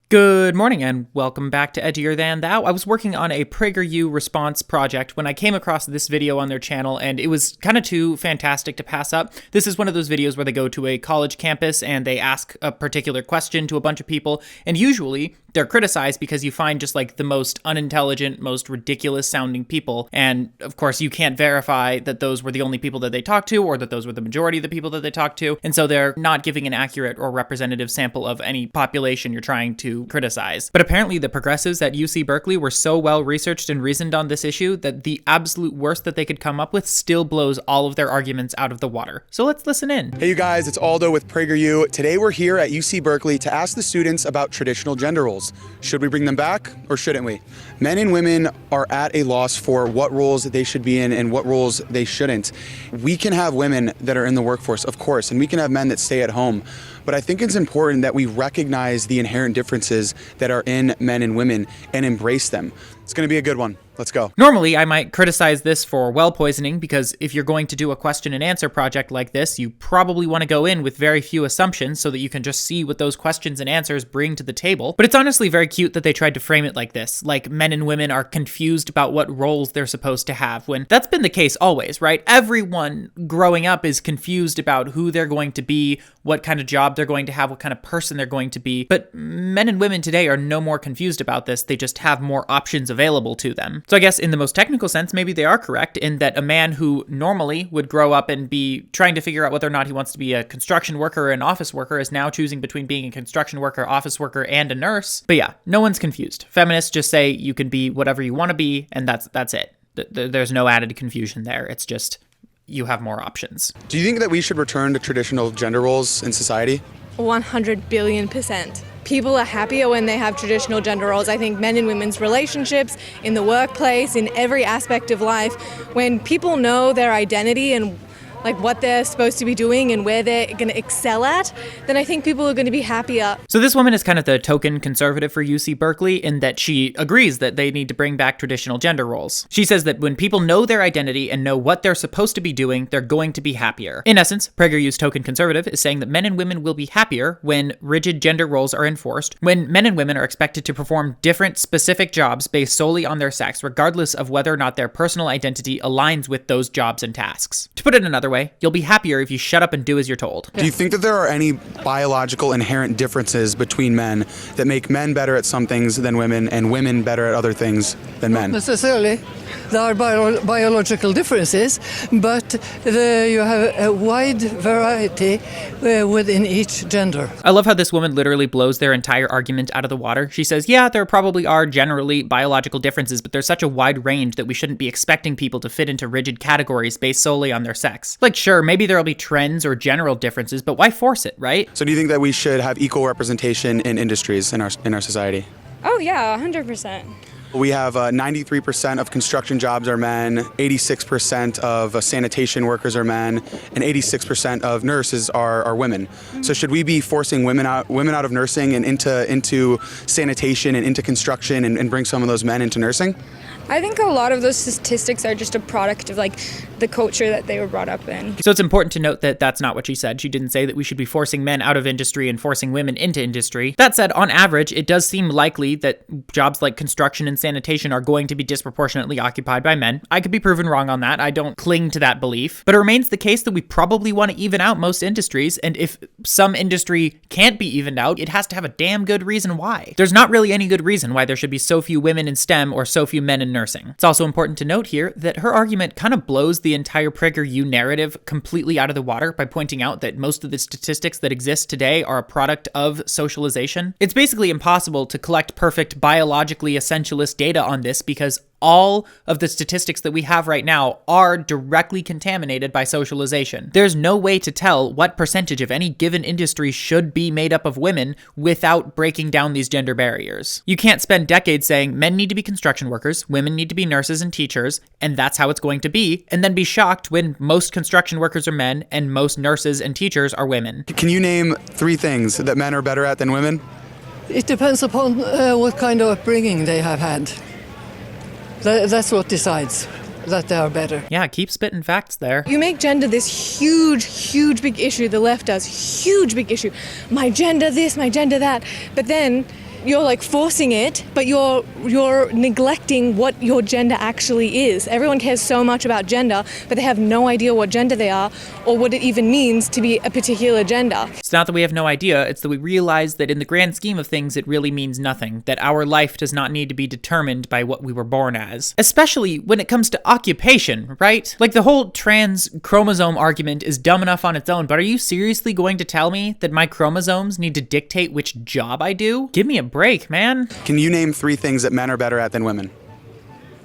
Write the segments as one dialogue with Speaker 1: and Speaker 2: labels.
Speaker 1: Good morning and welcome back to Edgier Than Thou. I was working on a PragerU response project when I came across this video on their channel, and it was kind of too fantastic to pass up. This is one of those videos where they go to a college campus and they ask a particular question to a bunch of people, and usually they're criticized because you find just like the most unintelligent, most ridiculous sounding people. And of course, you can't verify that those were the only people that they talked to or that those were the majority of the people that they talked to. And so they're not giving an accurate or representative sample of any population you're trying to criticize. But apparently the progressives at UC Berkeley were so well researched and reasoned on this issue that the absolute worst that they could come up with still blows all of their arguments out of the water. So let's listen in.
Speaker 2: Hey you guys, it's Aldo with PragerU. Today we're here at UC Berkeley to ask the students about traditional gender roles. Should we bring them back or shouldn't we? Men and women are at a loss for what roles they should be in and what roles they shouldn't. We can have women that are in the workforce, of course, and we can have men that stay at home. But I think it's important that we recognize the inherent differences that are in men and women and embrace them. It's going to be a good one. Let's go.
Speaker 1: Normally, I might criticize this for well poisoning because if you're going to do a question and answer project like this, you probably want to go in with very few assumptions so that you can just see what those questions and answers bring to the table. But it's honestly very cute that they tried to frame it like this, like men and women are confused about what roles they're supposed to have, when that's been the case always, right? Everyone growing up is confused about who they're going to be, what kind of job they're going to have, what kind of person they're going to be. But men and women today are no more confused about this. They just have more options available to them. So I guess in the most technical sense, maybe they are correct in that a man who normally would grow up and be trying to figure out whether or not he wants to be a construction worker or an office worker is now choosing between being a construction worker, office worker, and a nurse. But yeah, no one's confused. Feminists just say you can be whatever you want to be, and that's it. There's no added confusion there. It's just you have more options.
Speaker 2: Do you think that we should return to traditional gender roles in society?
Speaker 3: 100 billion%. People are happier when they have traditional gender roles. I think men and women's relationships, in the workplace, in every aspect of life, when people know their identity and like what they're supposed to be doing and where they're going to excel at, then I think people are going to be happier.
Speaker 1: So this woman is kind of the token conservative for UC Berkeley in that she agrees that they need to bring back traditional gender roles. She says that when people know their identity and know what they're supposed to be doing, they're going to be happier. In essence, PragerU's token conservative is saying that men and women will be happier when rigid gender roles are enforced, when men and women are expected to perform different specific jobs based solely on their sex, regardless of whether or not their personal identity aligns with those jobs and tasks. To put it another way, you'll be happier if you shut up and do as you're told.
Speaker 2: Do you think that there are any biological inherent differences between men that make men better at some things than women and women better at other things than men?
Speaker 4: Not necessarily. There are biological differences, but you have a wide variety within each gender.
Speaker 1: I love how this woman literally blows their entire argument out of the water. She says, yeah, there probably are generally biological differences, but there's such a wide range that we shouldn't be expecting people to fit into rigid categories based solely on their sex. Like, sure, maybe there'll be trends or general differences, but why force it, right?
Speaker 2: So do you think that we should have equal representation in industries in our society?
Speaker 3: Oh yeah, 100%.
Speaker 2: We have 93% of construction jobs are men, 86% of sanitation workers are men, and 86% of nurses are women. So should we be forcing women out of nursing and into sanitation and into construction and bring some of those men into nursing?
Speaker 5: I think a lot of those statistics are just a product of like the culture that they were brought up in.
Speaker 1: So it's important to note that that's not what she said. She didn't say that we should be forcing men out of industry and forcing women into industry. That said, on average, it does seem likely that jobs like construction and sanitation are going to be disproportionately occupied by men. I could be proven wrong on that. I don't cling to that belief. But it remains the case that we probably want to even out most industries, and if some industry can't be evened out, it has to have a damn good reason why. There's not really any good reason why there should be so few women in STEM or so few men in nursing. It's also important to note here that her argument kind of blows the entire PragerU narrative completely out of the water by pointing out that most of the statistics that exist today are a product of socialization. It's basically impossible to collect perfect biologically essentialist data on this because all of the statistics that we have right now are directly contaminated by socialization. There's no way to tell what percentage of any given industry should be made up of women without breaking down these gender barriers. You can't spend decades saying men need to be construction workers, women need to be nurses and teachers, and that's how it's going to be, and then be shocked when most construction workers are men and most nurses and teachers are women.
Speaker 2: Can you name 3 things that men are better at than women?
Speaker 4: It depends upon what kind of upbringing they have had. That's what decides that they are better.
Speaker 1: Yeah, keep spitting facts there.
Speaker 3: You make gender this huge big issue. The left does huge big issue. My gender this, my gender that. But then you're like forcing it, but you're neglecting what your gender actually is. Everyone cares so much about gender, but they have no idea what gender they are or what it even means to be a particular gender.
Speaker 1: It's not that we have no idea, it's that we realize that in the grand scheme of things, it really means nothing, that our life does not need to be determined by what we were born as. Especially when it comes to occupation, right? Like, the whole trans chromosome argument is dumb enough on its own, but are you seriously going to tell me that my chromosomes need to dictate which job I do? Give me a break, man.
Speaker 2: Can you name 3 things that men are better at than women?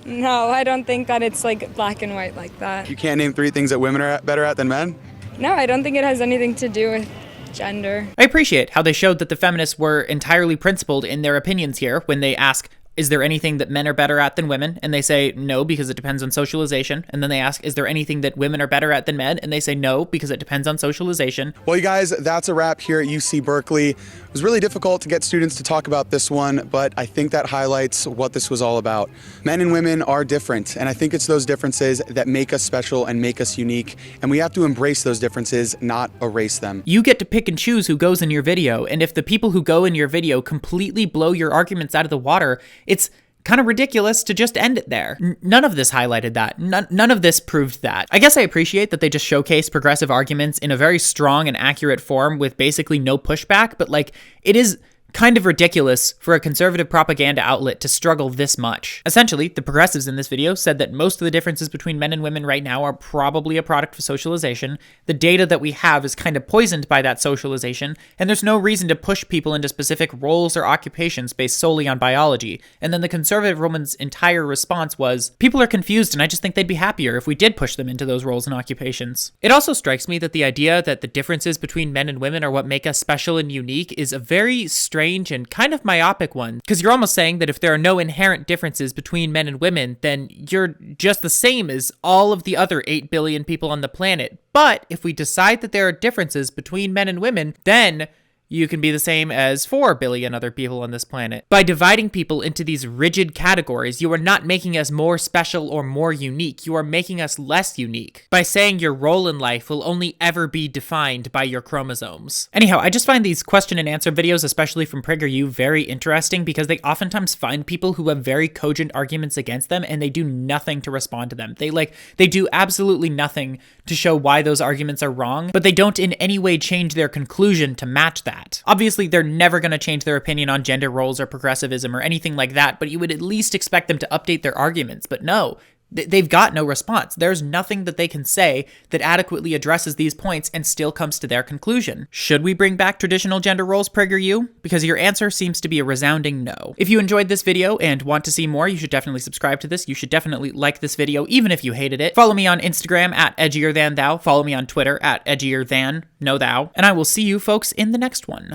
Speaker 5: No, I don't think that it's like black and white like that.
Speaker 2: You can't name 3 things that women are better at than men?
Speaker 5: No, I don't think it has anything to do with gender.
Speaker 1: I appreciate how they showed that the feminists were entirely principled in their opinions here when they ask, is there anything that men are better at than women? And they say no, because it depends on socialization. And then they ask, is there anything that women are better at than men? And they say no, because it depends on socialization.
Speaker 2: Well, you guys, that's a wrap here at UC Berkeley. It was really difficult to get students to talk about this one, but I think that highlights what this was all about. Men and women are different, and I think it's those differences that make us special and make us unique, and we have to embrace those differences, not erase them.
Speaker 1: You get to pick and choose who goes in your video, and if the people who go in your video completely blow your arguments out of the water, it's kind of ridiculous to just end it there. None of this highlighted that. None of this proved that. I guess I appreciate that they just showcase progressive arguments in a very strong and accurate form with basically no pushback, but like, it is kind of ridiculous for a conservative propaganda outlet to struggle this much. Essentially, the progressives in this video said that most of the differences between men and women right now are probably a product of socialization. The data that we have is kind of poisoned by that socialization, and there's no reason to push people into specific roles or occupations based solely on biology. And then the conservative woman's entire response was, people are confused and I just think they'd be happier if we did push them into those roles and occupations. It also strikes me that the idea that the differences between men and women are what make us special and unique is a very strange and kind of myopic one, because you're almost saying that if there are no inherent differences between men and women, then you're just the same as all of the other 8 billion people on the planet. But if we decide that there are differences between men and women, then you can be the same as 4 billion other people on this planet. By dividing people into these rigid categories, you are not making us more special or more unique. You are making us less unique by saying your role in life will only ever be defined by your chromosomes. Anyhow, I just find these question and answer videos, especially from PragerU, very interesting because they oftentimes find people who have very cogent arguments against them and they do nothing to respond to them. They do absolutely nothing to show why those arguments are wrong, but they don't in any way change their conclusion to match that. Obviously, they're never going to change their opinion on gender roles or progressivism or anything like that, but you would at least expect them to update their arguments. But no, they've got no response. There's nothing that they can say that adequately addresses these points and still comes to their conclusion. Should we bring back traditional gender roles, PragerU? Because your answer seems to be a resounding no. If you enjoyed this video and want to see more, you should definitely subscribe to this. You should definitely like this video, even if you hated it. Follow me on Instagram at edgierthanthou. Follow me on Twitter at edgierthan, no thou. And I will see you folks in the next one.